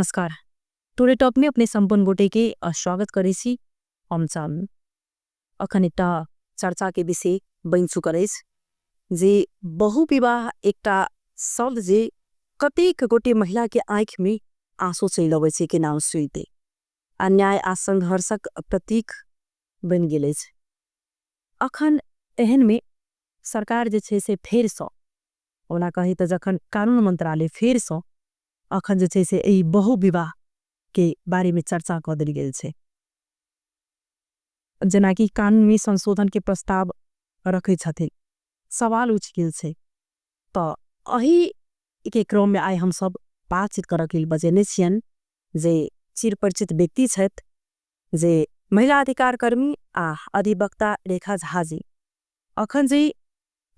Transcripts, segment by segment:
नमस्कार। Today talk में अपने संपूर्ण गोटे के स्वागत करे छी। हम चाहूँ अखन एकटा चर्चा के विषय बन चुकल अछि जे बहु विवाह एकटा शब्द जे कतेक गोटे महिला के आँख में आंसू चलि अबै छै के नाम सुनते अन्याय आ संघर्षक प्रतीक बन गेल अछि। अखन एहन में सरकार जे छै से फेर सँ ओना कही तऽ जखन कानून मंत्रालय फेर सँ अखन जे छै से ई बहु विवाह के बारे में चर्चा कऽ देल गेल छै। जेना कि कानूनी संशोधन के प्रस्ताव रखे छथिन, सवाल उठ गेल छै। तो अही के क्रम में आइ हम सब बातचीत करऽ के लेल बजेने छियन जे चिरपरिचित व्यक्ति छथि जे महिला अधिकार कर्मी आ अधिवक्ता रेखा झा जी। अखन जे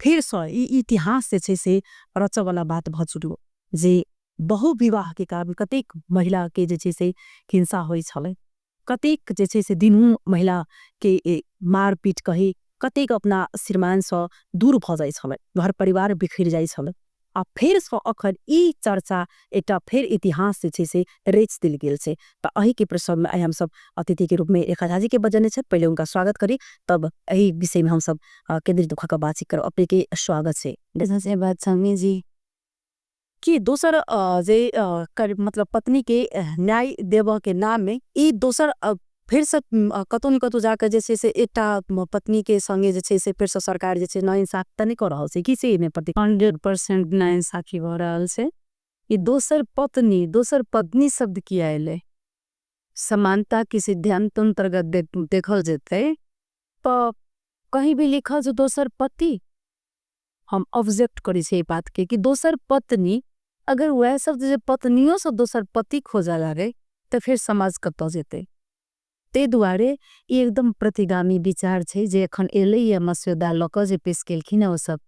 फिर सँ ई इतिहास जे छै से रचय वाला बात भऽ चुकल जे बहु विवाह के कारण कतेक महिला के जे छै से हिंसा होई छलै, कतेक जे छै से दिनहु महिला के मारपीट कही कतेक अपना श्रीमान सँ दूर भऽ जाय छलै, घर परिवार बिखर जाय छलै। आ फेर सँ अखन ई चर्चा एकटा फेर इतिहास जे छै से रेच देल गेल छै। तो अही के प्रसंग में आइ हम सब अतिथि के रूप में रेखा झा जी के बजने छथि, पहले उनका स्वागत करी तब यही विषय में हम सब केंद्रित होकर बातचीत करो। अपने के स्वागत से बात संगी जी कि दोसर मतलब पत्नी के न्याय देव के नाम में ई दोसर फिर से कतौ न कतौ जाकर जे छै से एकटा पत्नी के संगे जे छै से फिर से सरकार जे छै नाइंसाफ त नहीं कर रहल छै कि से में प्रति 100% नाइंसाफी भ रहल छै। ई दोसर पत्नी शब्द किया एले, समानता के सिद्धांत अंतर्गत देखल जेते तो कहीं भी लिखल जो दोसर पति, हम ऑब्जेक्ट करी छे बात के कि दोसर पत्नी अगर वह शब्द जे पत्नियों से दोसर पति खोजा लागे तो फिर समाज कत जेते। ते दुआरे ई एकदम प्रतिगामी विचार छे जे एखन एले या मस्यौदा लक जे पेश केलखिन ओ सब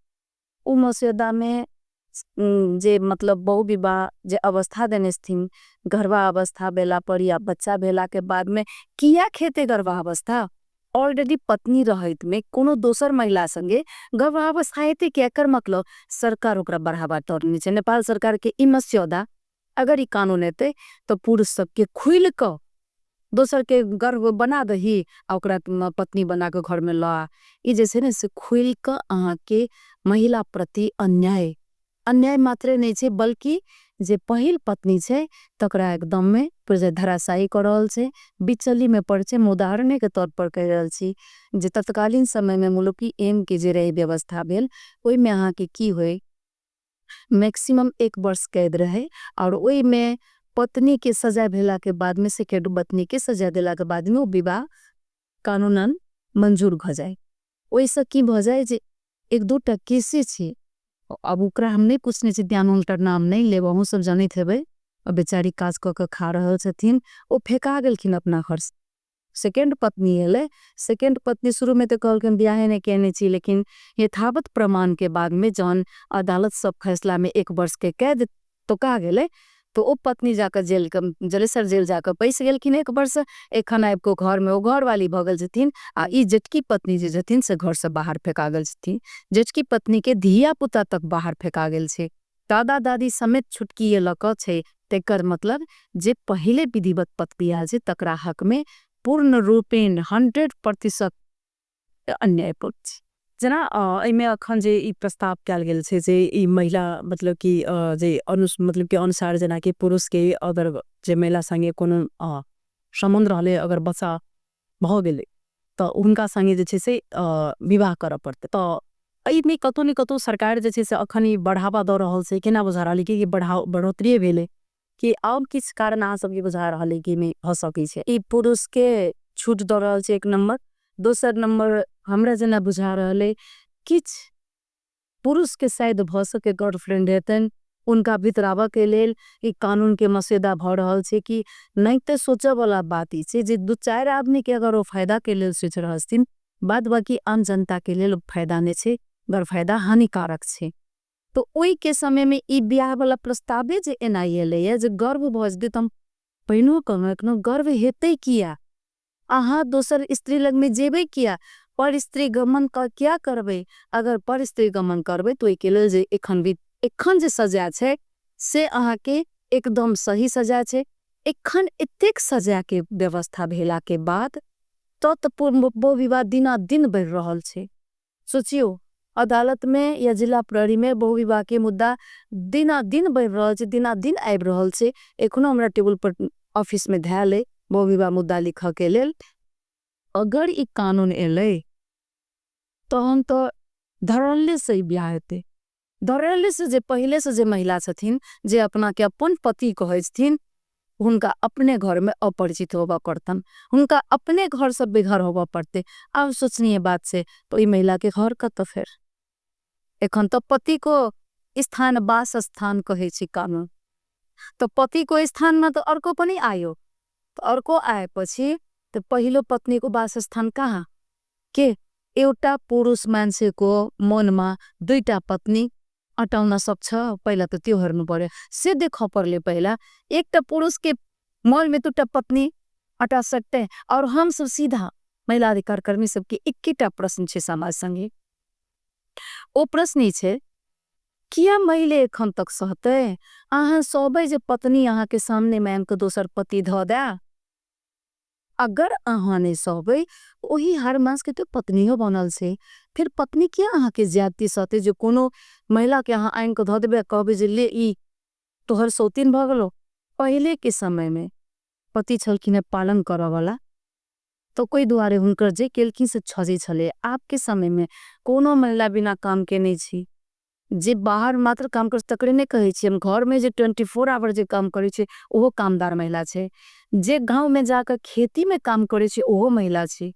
उ मस्यौदा में जे मतलब बहु विवाह जे अवस्था देने थी, गर्भा अवस्था बेला पर या बच्चा भेला के बाद में किया खेते गर्भा अवस्था ऑलरेडी पत्नी रहित में कोनो दोसर महिला संगे गर्भावस्था हेते के एकर मतलब सरकार ओकरा बढ़ावा तोड़ने छे। नेपाल सरकार के ई मस्यौदा अगर ई कानून हेते तो पुरुष सबके खुल क दोसर के गर्भ बना दही आ ओकरा पत्नी बना के घर में ला, ई जैसे ने से खुल क अहाँ के महिला प्रति अन्याय मात्र नहीं छे बल्कि जे पहिल पत्नी छे तकरा एकदम में धराशायी कर रहल छे, बिचली में पड़ छे। उदाहरण के तौर पर कह रहल छी जे तत्कालीन समय में मुलुकी एम के जे रही व्यवस्था भेल ओई में अहाँ के की होय मैक्सिमम 1 वर्ष कैद रहे और ओई में पत्नी के सजा भेला के बाद में सेकेंड पत्नी के सजा देला के बाद में वो विवाह कानूनन मंजूर भ जाए। ओइसे की भ जाए जे 1-2टा केसे छे, अब ओकरा हम नहीं पूछने छे, ध्यान उल्टर नाम नहीं लेब, हम सब जानित हेबे। बेचारी काज क के खा रहल छथिन, ओ फेका गेलखिन अपना घर से। सेकेंड पत्नी एले, सेकेंड पत्नी शुरू में तो कहलखिन ब्याह नहीं केने छी, लेकिन यथावत प्रमाण के बाद में जौन अदालत सब फैसला में 1 वर्ष के कैद तो का गेले तो ओ पत्नी जाकर जेल जलेसर जेल जाकर पैस गेलखिन 1 वर्ष। एखन आब को घर में ओ घर वाली भगल छथिन आ ई जेटकी पत्नी जे छथिन से घर से बाहर फेका गेल छथिन। जेटकी पत्नी के धिया पुता तक बाहर फेका गेल छे, दादा दादी समेत छुटकी ये लक छे। तेकर मतलब जे पहले विधिवत प्रक्रिया छे तकरा हक में पूर्ण रूपेण 100% अन्याय पक्ष जना एमे अखन जे ई प्रस्ताव कैल गेल छे जे ई महिला मतलब कि जे मतलब के अनुसार जना कि पुरुष के अगर जे महिला संगे कोनो संबंध रहले अगर बच्चा भ गेले तो उनका संगे जे छे से विवाह कर पड़ते। तो एई में कतो न कतो सरकार जे छे से अखन ई बढ़ावा द रहल छे, केना बुझा रहल कि बढ़ोतरी भेले कि और किस कारण आ सब के बुझा रहल कि में भ सकै छे। ई पुरुष के छूट द रहल छे 1 नंबर, दोसर नंबर हमरा जना बुझा रहले किछ पुरुष के शायद भ सके गर्लफ्रेंड हेतन, उनका भितरावा के लेल ई कानून के मस्यौदा भ रहल छे कि नहीं तो सोचे वाला बात ई छे जे 2-4 आदमी के अगर वो फायदा के लेल सोच रहस्तिन, बाद बाकी आम जनता के लेल फायदा ने छे, गर फायदा हानिकारक छे। तो ओई के समय में ई ब्याह वाला प्रस्तावे जे एनआई एले ये जे गर्भ भ जते त पहिनो कहनो गर्भ हेते किया, आहा दोसर स्त्री लग में जेबे किया, पर स्त्री गमन का क्या करबे, अगर पर स्त्री गमन करबे तो एक लेल जे एखन जे सजा छे से आहा के एकदम सही सजा छे। एखन एतेक सजा के व्यवस्था भेला के बाद तत्पूर्व बहु विवाह दिना दिन बढ़ रहल छे। सोचियो अदालत में या जिला प्रहरी में बहु विवाह के मुद्दा दिना दिन बढ़ रहल छे, दिना दिन आइब रहल छे। एखनो हमरा टेबल पर ऑफिस में धैल है बहु विवाह मुद्दा लिख के लेल। अगर ई कानून एले तो हम तो धरल्ले से ब्याह हेते। धरल्ले से जे पहले से जे महिला छथिन जे अपना के अपन पति कहै छथिन, उनका अपने घर में अपरिचित होबा पड़तन, उनका अपने घर से बेघर होबा पड़ते। अब सोचनीय बात से तो ई महिला के घर का तो फिर एखन तो पति को स्थान वास स्थान कहे छी कानून। तो पति को स्थान में तो अर्को पनि आयो, तो अर्को आए पछि तो पहिलो पत्नी को वास स्थान कहाँ के एउटा पुरुष मान्छे को मन में दुईटा पत्नी अटाउन सक्छ। पहिला तो त्यो हेर्नु पर्यो, सिद्धे खपरले पहिला एकटा पुरुष के मन में दुईटा पत्नी अटा सकते। और हम सब सीधा महिला अधिकार कर्मी सबके एकटा प्रश्न छे समाज संगे। ओ प्रश्न छे किया महिले एखन तक सहते? अहाँ सबे जे पत्नी अहाँ के सामने में आन के दोसर पति ध दे, अगर अहाँ ने सबे वही हर मास के तो पत्नी हो बनल से, फिर पत्नी क्या अहाँ के ज्यादती सहते? जो कोनो महिला के अहाँ आइन को ध देबे कहबे जे ले ई तोहर सौतीन भ गेलो। पहले के समय में पति छलखिन पालन करा वाला, तो कोई दुआरे हुनकर जे केलखिन से छजे छले। आपके समय में कोनो महिला बिना काम के नहीं छी, जे बाहर मात्र काम कर तकरे ने कहे छी। हम घर में जे 24 आवर जे काम करे छे ओहो कामदार महिला छे, जे गांव में जाकर खेती में काम करे छे ओहो महिला छे।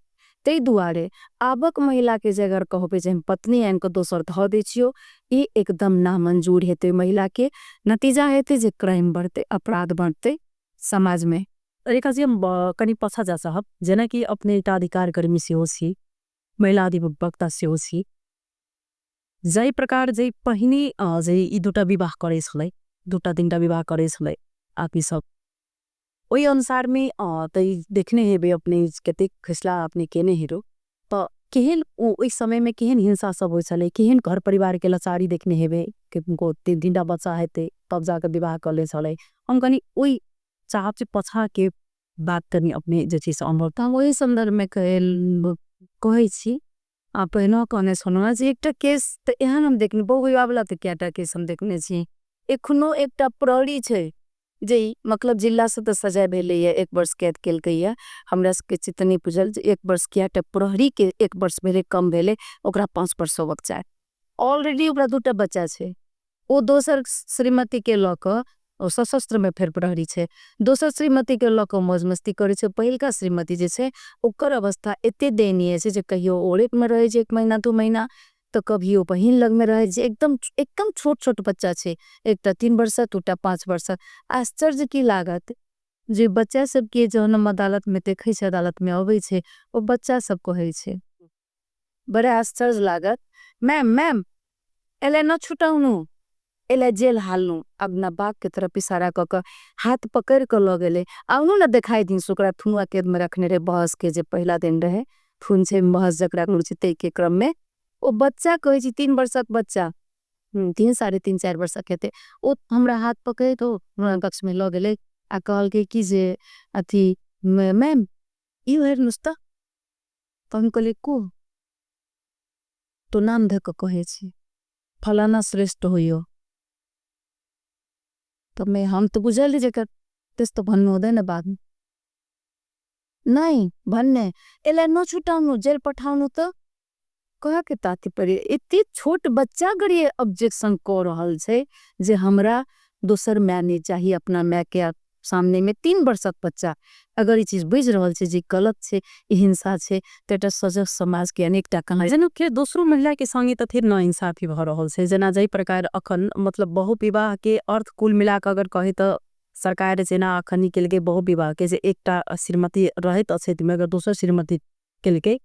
ते दुआरे आबक महिला के जे अगर कहबे जे हम पत्नी आन को दोसर ध दे छियो, ई एकदम नामंजूर हेते। महिला के नतीजा हेते जे क्राइम बढ़ते, अपराध बढ़ते समाज में। रेखा जी हम कनी पछा जा साहब, जना कि अपने एउटा अधिकार कर्मी से होसी, महिला अधिवक्ता से होसी, जै प्रकार जै पहिनी जै ई दुटा विवाह करे छलै, दुटा तीनटा विवाह करे छलै आपी सब ओही अनुसार में तै देखने हेबे अपने कतेक खिसला अपने केने हेरो। तो केहन ओई समय में केहन हिंसा सब होय छलै, केहन घर परिवार के लाचारी देखने हेबे कि उनको तीनटा बच्चा हेते तब जाकर विवाह करले छलै। हम कनी ओई चाहब से पछा के बात करनी अपने जे चीज अनुभव त वही संदर्भ में कहै छी। आप न कहने सुनना जे एकटा केस त एहन हम देखने बहु विवाह वाला त क्याटा केस हम देखने छी। एखनो एकटा प्रहरी छे जे मतलब जिला से तो सजा भेले है, 1 वर्ष कैद केलकै है। हमरा के चितनी पुजल 1 वर्ष क्याटा प्रहरी के 1 वर्ष भेले कम भेले, ओकरा 5 वर्ष होबक चाहे। ऑलरेडी ओकरा दुटा बच्चा छे, ओ दोसर श्रीमती के लक ओ सशस्त्र में फिर प्रहरी छे, दोसर श्रीमती के लक मौज मस्ती करे छे। पहिलका श्रीमती जे छे ओकर अवस्था एते दयनीय छे जे कहियो ओड़ेक में रहे छे 1 महीना 2 महीना, तो कभी ओ बहिन लग में रहे छे। एकदम एकदम छोट छोट बच्चा छे, एकटा 3 वर्ष टूटा 5 वर्ष। आश्चर्य की लागत जे बच्चा सब के जन्म अदालत में देखे छे, अदालत में आवे छे, ओ बच्चा सब कहे छे। बड़ा आश्चर्य लागत, मैम मैम एले न छुटाउनु, एले जेल हालनु। अब ना बाग के तरफ इशारा कर हाथ पकड़ कर ल गेले, आउनु न दिखाई दिन सुकरा थुनुआ कैद में रखने रे। बहस के जे पहला दिन रहे थुन से बहस जकरा रुचि के क्रम में ओ बच्चा कहे छी 3 वर्षक बच्चा, 3 साढ़े 3 4 वर्षक हेते, ओ हमरा हाथ पकड़े तो कक्ष में ल गेले। आ कहल के कि जे अथी मैम यू हेर नुस्ता, तो हम कहले को तो नाम धक कहे छी फलाना श्रेष्ठ होइयो। तो मैं हम तो बुझल जेकर तेस तो भन्नु होदे न बाद में नहीं भन्ने एले न छुटाउनु जेल पठाउनु। तो कहा के ताती परे इतनी छोट बच्चा अगर ये ऑब्जेक्शन कर रहल छे जे हमरा दोसर मैं नहीं चाहिए अपना मैं के सामने में 3 वर्षक बच्चा अगर ये चीज बुझ रहल छे जे गलत छे, हिंसा छे, तो एटा सजग समाज के अनेकटा कहानी जनो के दोसरो महिला के संगे त फिर न इंसाफी भ रहल छे। जना जै प्रकार अखन मतलब बहु विवाह के अर्थ कुल मिला के अगर कहे तो सरकार जेना अखन के लिए बहु विवाह के जे एकटा श्रीमती रहत अछि में अगर दोसर श्रीमती के लिए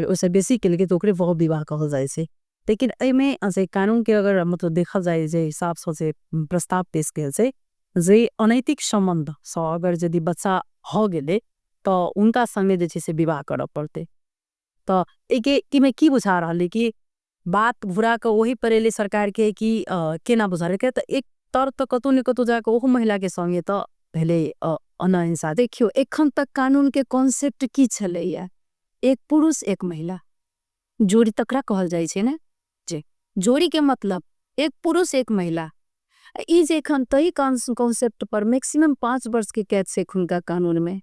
ओसे बेसी के लिए तो ओकरे बहु विवाह कहल जाय छे। लेकिन एमे जे कानून के अगर मतलब देखल जाए जे हिसाब से जे प्रस्ताव पेश कैल छे जे अनैतिक संबंध स अगर यदि बच्चा हो गेले तो उनका संगे जे छे से विवाह कर पड़ते। तो एके कि मैं की बुझा रहले कि बात बुरा के वही परेले सरकार के कि केना बुझा रहे के तो एक तर तो कतु न कतु जाके ओहु महिला के संगे तो भेले अनाइंसा। देखियो एखन तक कानून के कॉन्सेप्ट की छलैया, एक पुरुष एक महिला जोड़ी तकरा कहल जाइ छै ने, जे जोड़ी के मतलब एक पुरुष एक महिला। ई जे एखन तई कॉन्सेप्ट पर मैक्सिमम 5 वर्ष के कैद से खुनका कानून में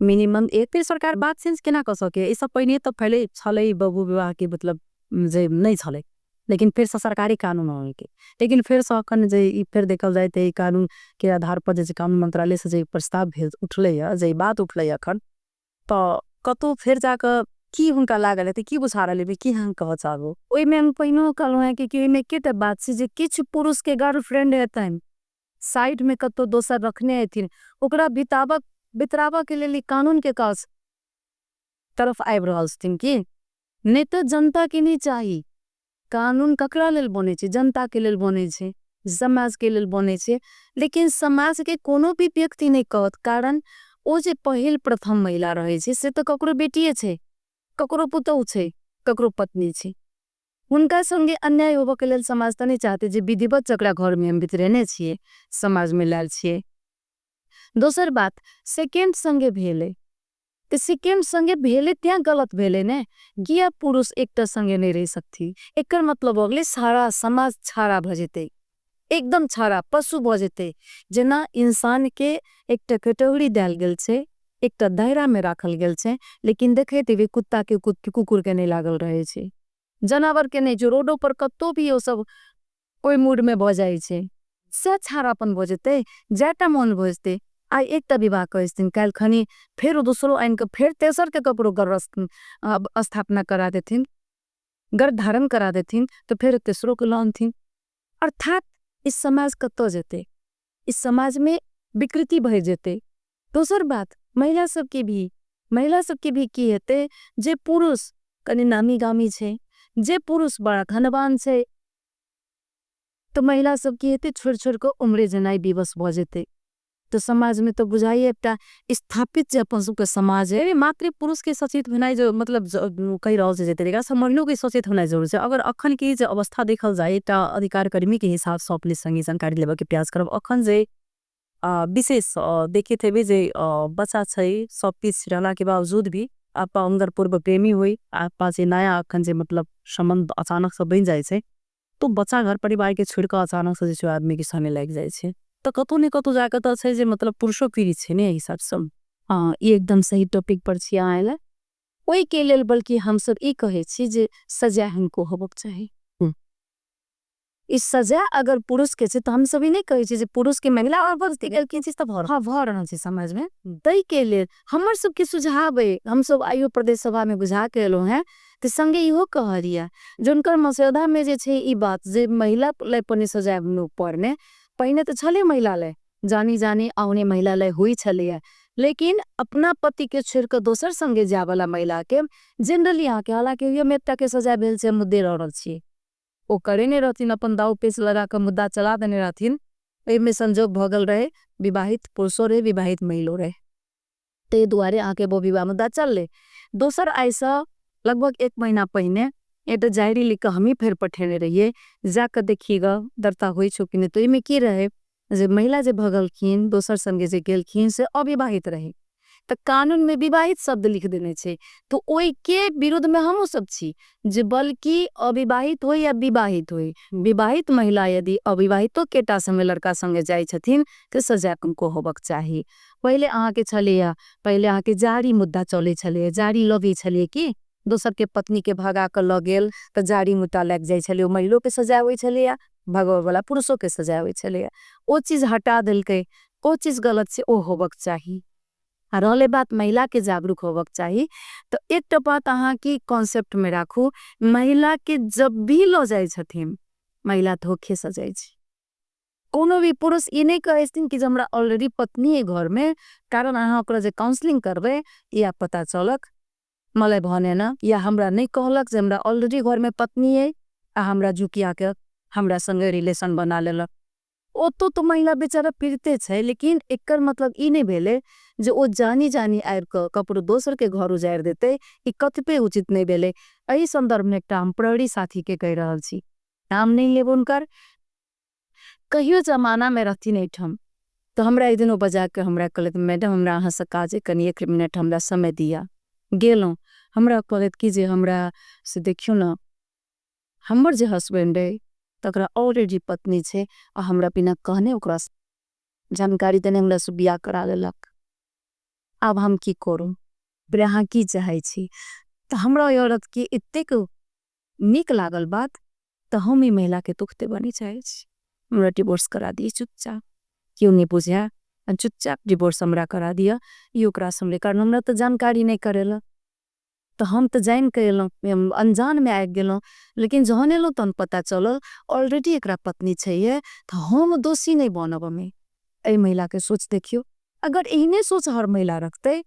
मिनिमम एक। फिर सरकार बात चेंज केना कर सके? ई सब पहिने तो पहले छलै बहु विवाह के मतलब जे नहीं छलै, लेकिन फिर से सरकारी कानून हो के, लेकिन फिर से अखन जे ई फिर देखल जाए ते कानून के आधार पर जे कानून मंत्रालय से जे प्रस्ताव भेज उठले है, जे बात उठले अखन, तो कतो फिर जाकर की हुनका लागल है, की बुझा रहले की हम कह चाहबो? ओई में हम पहिनो कहलो है कि ओई में केटा बात छै जे किछ पुरुष के गर्लफ्रेंड हेतन, साइड में कतो दोसर रखने हेथिन, ओकरा बितरावा के लिए कानून के काज तरफ आबि रहल छथिन कि नहीं तो जनता के नहीं चाहिए। कानून ककरा लेल बने छै? जनता के लेल बने छै, समाज के लेल बने छै। लेकिन समाज के कोनो भी व्यक्ति नहीं कहत, कारण ओ जे पहिल प्रथम महिला रहे छै से तो ककरो बेटिए छै, ककरो पुतौ छै, ककरो पत्नी छै। हुनका संगे अन्याय होबो के लेल समाज त नहीं चाहते जे विधिवत जकरा घर में हम बितरेने छिए, समाज में लाल छिए। दोसर बात सेकेंड संगे भेले, ते सेकेंड संगे भेले त्या गलत भेले ने, किया पुरुष एकटा संगे नहीं रह सकती? एकर मतलब अगले सारा समाज छाड़ा भ जेते, एकदम छाड़ा पशु भ जेते। जेना इंसान के एकटा कैटेगरी देल गेल छै, एकटा दायरा में राखल गेल छै, लेकिन देखे ते कुत्ता के कुकुर के नहीं लागल रहे छै, जानवर के नहीं, जो रोडो पर कतो भी ओ सब कोई मूड में भ जाय छै, से छाड़ापन भ जेते, जेटा मन भ जेते। आई एकटा विवाह कइस्तिन, काल खनी फिर दूसरो आइन के फिर तेसर के कपड़ो गर्भ स्थापना करा देथिन, गर्भ धारण करा देथिन, तो फिर तेसरो के लानथिन। अर्थात इस समाज कतो जेते, इस समाज में विकृति भय जेते। दोसर बात महिला सब के भी की हेते, जे पुरुष कनी नामी गामी छे, जे पुरुष बड़ा धनवान छे, तो महिला सब की हेते छोड़ को उम्रे जनाई विवश भ जेते। तो समाज में तो बुझाइए एकटा स्थापित जे अपन सबके समाज है, मात्र पुरुष के सचेत होना जो मतलब कही रहल छै जे तरीका से महिलाओं के सचेत होना जरूरी है। अगर अखन की जे अवस्था देखल जाए ता अधिकार कर्मी के हिसाब से अपने संगे जानकारी लेबे के प्रयास करब। अखन जे विशेष देखे थे जे बच्चा छै, सब पीछ रहला के बावजूद भी आपा अंदर पूर्व प्रेमी हुई, आपा जे नया अखन जे मतलब संबंध अचानक से बन जाए छै, तो बच्चा घर परिवार के छोड़ के अचानक से जे आदमी के सामने लग जाए छै, तो कतो ने कतो जाकर तो छै जे मतलब पुरुषो पीड़ित छै ने हिसाब से। हाँ, ये एकदम सही टॉपिक पर छी आयल। ओई के लेल बल्कि हम सब ई कहे छी जे सजा हमको होबक चाहिए। इस सजा अगर पुरुष के छै, तो हम सभी नहीं कहे छी जे पुरुष के महिला और वर्ष के की चीज तो भ रहल छै समाज में। तई के लेल हमर सब के सुझाव है, हम सब आयु प्रदेश सभा में बुझा के एलो हैं, ते संगे इहो कहरिया जोनकर मसौदा में जे छै ई बात जे महिला ले पने सजा पड़ने पहिने तो छले महिला ले, जानी जानी आउने महिला ले हुई छले, लेकिन अपना पति के छोड़ के दोसर संगे जाय वाला महिला के जनरली यहाँ के हालांकि ये मेटा के सजा भेल से मुद्दे रहल छी, ओ करे ने रहथिन, अपन दाव पेश लगा के मुद्दा चला देने रहथिन। में संजोग भगल रहे, विवाहित पुरुषो रहे, विवाहित महिलो रहे, ते दुआरे आके वो विवाह मुद्दा चल ले। दोसर ऐसा लगभग 1 महीना पहिने एटा जायरी लिख के हमी फिर पठेने रहिए, जाकर देखिएगा दरता हुई छुकी। तो इमे की रहे जे महिला जे भगलखिन दोसर संगे जे गेलखिन से अविवाहित रहे, तो कानून में विवाहित शब्द लिख देने छे। तो ओई के विरुद्ध में हम सब छी जे बल्कि अविवाहित हो या विवाहित हो, विवाहित महिला यदि अविवाहितो केटा संगे लड़का संगे जाय छथिन तो सजा उनको होबक चाहिए। पहले अहाँ के छलिया, पहले अहाँ के जारी मुद्दा चले छले, जारी लगे छले कि दोसर के पत्नी के भगा कर ल गेल तो जारी मुद्दा लग जाय छले, महिलो के सजा होय छले, भगवे वाला पुरुषों के सजा होय छले। ओ चीज हटा देलके, ओ चीज गलत से ओ होबक चाहिए। रहले बात महिला के जागरूक होबक चाहिए, तो एक बात अहाँ की कॉन्सेप्ट में राखू, महिला के जब भी लो जाय छथिन महिला धोखे से जाय छी। कोनो भी पुरुष ये नहीं कहेस्तिन कि हमरा ऑलरेडी पत्नी है घर में, कारण अहाँ ओकरा जे काउंसलिंग करबे या पता चलक मले भने ना, या हमरा नहीं कहलक जे हमरा ऑलरेडी घर में पत्नी है, हमरा जुकिया के हमरा संगे रिलेशन बना लेलक। ओ तो महिला बेचारा पीड़िते छे, लेकिन एकर मतलब ई नहीं भेले जे ओ जानी जानी आर के कपड़ो दोसर के घर उजाड़ देते, ई कतपे उचित नहीं भेले। एही संदर्भ में एकटा हम प्रहरी साथी के कह रहल छी, नाम नहीं लेब उनकर, कहियो जमाना में रहती नहीं ठम तो हमरा एक दिन बजा के हमरा कहलत मैडम हमरा अहाँ से काजे कनी 1 मिनट हमरा समय दिया गेलों हमरा कहलत कि जे हमरा से देखियो ना हमर जे हस्बैंड है तकरा ऑलरेडी पत्नी छे आ हमरा बिना कहने ओकरा जानकारी देने हमरा से बियाह करा लेलक अब हम की करू बरे अहाँ की चाहे छी तो हमरा ई औरत के एतेक नीक लागल बात तो हम ई महिला के दुखते बनी चाहे छी हमरा डिवोर्स करा दी चुपचाप क्यों नहीं बुझा चुपचाप डिवोर्स हमरा करा दिया ई ओकरा से हमरे कारण हमरा तो जानकारी नहीं करेला तो हम तो जान के एलौं अनजान में आ गेलौं लेकिन जहन एलौं तहन पता चलल ऑलरेडी एकरा पत्नी छैये तो हम दोषी नहीं बनब हमें ए महिला के सोच देखियो अगर एहने सोच हर महिला रखते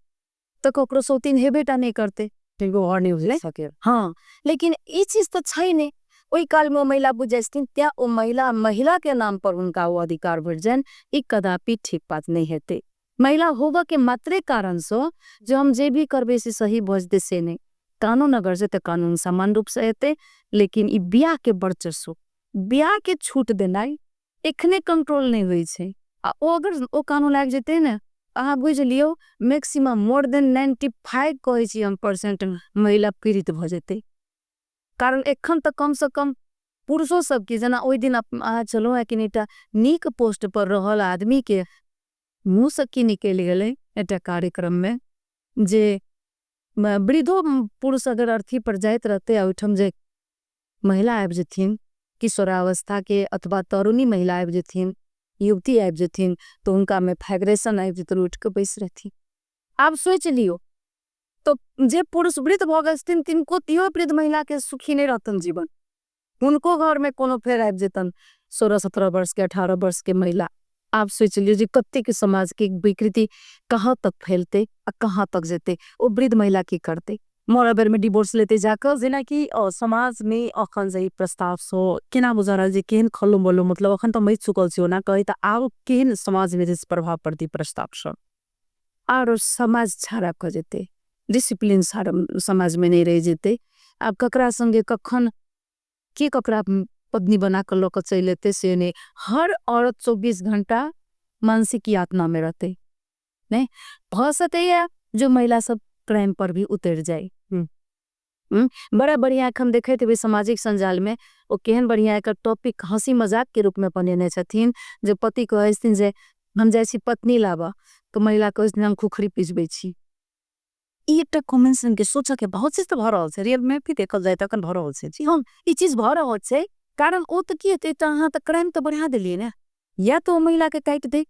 तो ककरो सौतीन हेबेटा नहीं करते और नहीं हो सके हाँ लेकिन ई चीज तो छै नहीं ओई काल में महिला बुझेस्थिन त्या ओ महिला के नाम पर उनका वो अधिकार बढ़ जाए ई कदापि ठीक बात नहीं हेते महिला होगा के मात्रे कारण सो जो हम जे भी करबे से सही भजदे से नहीं कानून अगर जे तो कानून समान रूप से हेते लेकिन ई ब्याह के वर्चस्व ब्याह के छूट देनाई एखने कंट्रोल नहीं हुई छे आ ओ अगर ओ कानून लाग जेते ना अहाँ बुझ लियो मैक्सिमम मोर देन 95 कहे छी हम परसेंट महिला पीड़ित भ जेते कारण एखन तक कम से कम पुरुषों सब के जना ओई दिन अहाँ चलो है कि नीटा नीक पोस्ट पर रहल आदमी के मुंह से की निकल गेले एटा कार्यक्रम में जे वृद्धो पुरुष अगर अर्थी पर जाइत रहते ओठम जे महिला आबि जथिन किशोरावस्था के अथवा तरुणी महिला आबि जथिन युवती आबि जथिन तो उनका में फाइग्रेशन आबि जत उठ के बैस रहती आप सोच लियो तो जे पुरुष वृद्ध भ गए तिनको तियो वृद्ध महिला के सुखी नहीं रहतन जीवन उनको घर में कोनो फेर आबि जतन 16-17 वर्ष के 18 वर्ष के महिला आप सोच लियो जे कत्ते के समाज के विकृति कहाँ तक फैलते आ कहाँ तक जेते वो वृद्ध महिला की करते मोरा बेर में डिवोर्स लेते जाकर जेना कि समाज में अखन जे प्रस्ताव सो केना बुझारा जे केहन खल्लो बोलो मतलब अखन तो मैं चुकल छी ना कहे त आब केहन समाज में जिस प्रभाव पड़ती प्रस्ताव सो और समाज छाड़ा क जेते डिसिप्लिन समाज में नहीं रह जेते अब ककरा संगे कखन के ककरा पत्नी बना कर लोग चल लेते से नहीं हर औरत 24 घंटा मानसिक यातना में रहते नहीं भ सकते है जो महिला सब क्राइम पर भी उतर जाए बड़ा बढ़िया हम देखे थे सामाजिक संजाल में वो केहन बढ़िया एक टॉपिक हंसी मजाक के रूप में बनेने छथिन जो पति कहथिन जे हम जाय छी पत्नी लाबा तो महिला कहथिन हम खुखरी पिसबे छी ई एकटा कॉमन सेंस के सोच के बहुत चीज तो भ रहल छै रियल में भी देखल जाए त अखन भ रहल छै जी हम ई चीज भ रहल छै कारण ओ त की हेते त अहाँ त क्राइम तो बढ़ा देलिए ना या तो महिला के काट दे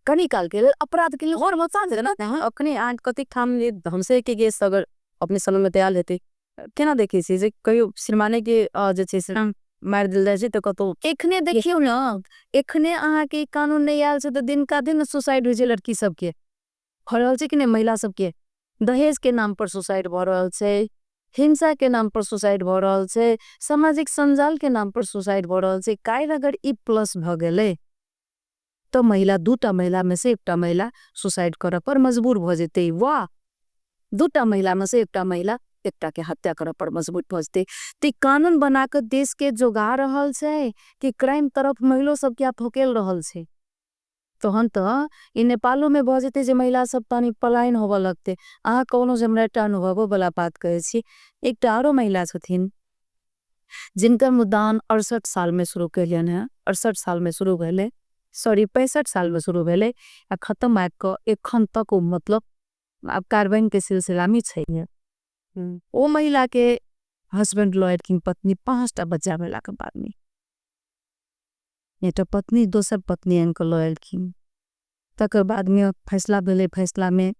कनी काल के अपराध के लिए और मचा दे ना अखने आज कति ठाम हमसे के गेस अगर अपने समय में तैयार हेते केना देखे छी जे कहियो श्रीमाने के जे छै से मार दिल जाय छै त कतो एखने देखियो ना एखने अहाँ के कानून नहीं आयल छै त दिन का दिन सुसाइड हो जे लड़की सब के हो रहल छै कि नहीं महिला सब के दहेज के नाम पर सुसाइड भ रहल छै हिंसा के नाम पर सुसाइड भ रहल छै सामाजिक संजाल के नाम पर सुसाइड भ रहल छै काल अगर ई प्लस भ गेले तो महिला दूटा महिला में से एकटा महिला सुसाइड करे पर मजबूर भ जेते वाह दूटा महिला में से एकटा महिला एकटा के हत्या करे पर मजबूर भ जेते त कानून बना के देश के जोगा रहल छै कि क्राइम तरफ महिला सब के ठोकेल रहल छै तहन तो इ नेपालो में भ जेते जे महिला सब तनी पलायन होबे लगते अहाँ कोनो जे हमरा एकटा अनुभव वाला बात कहे छी एकटा आरो महिला छथिन जिनकर मुद्दान 68 साल में शुरू कलियन है 68 साल में शुरू भेले सॉरी 65 साल में शुरू भेले आ खत्म आब क एखन तक मतलब अब कार्बाइन के सिलसिला में छै ओ महिला के हस्बैंड लॉयर की पत्नी 5टा बच्चा भेला के बाद में एटा पत्नी दोसर पत्नी इनका लॉयल की तकर बाद में फैसला भेले फैसला में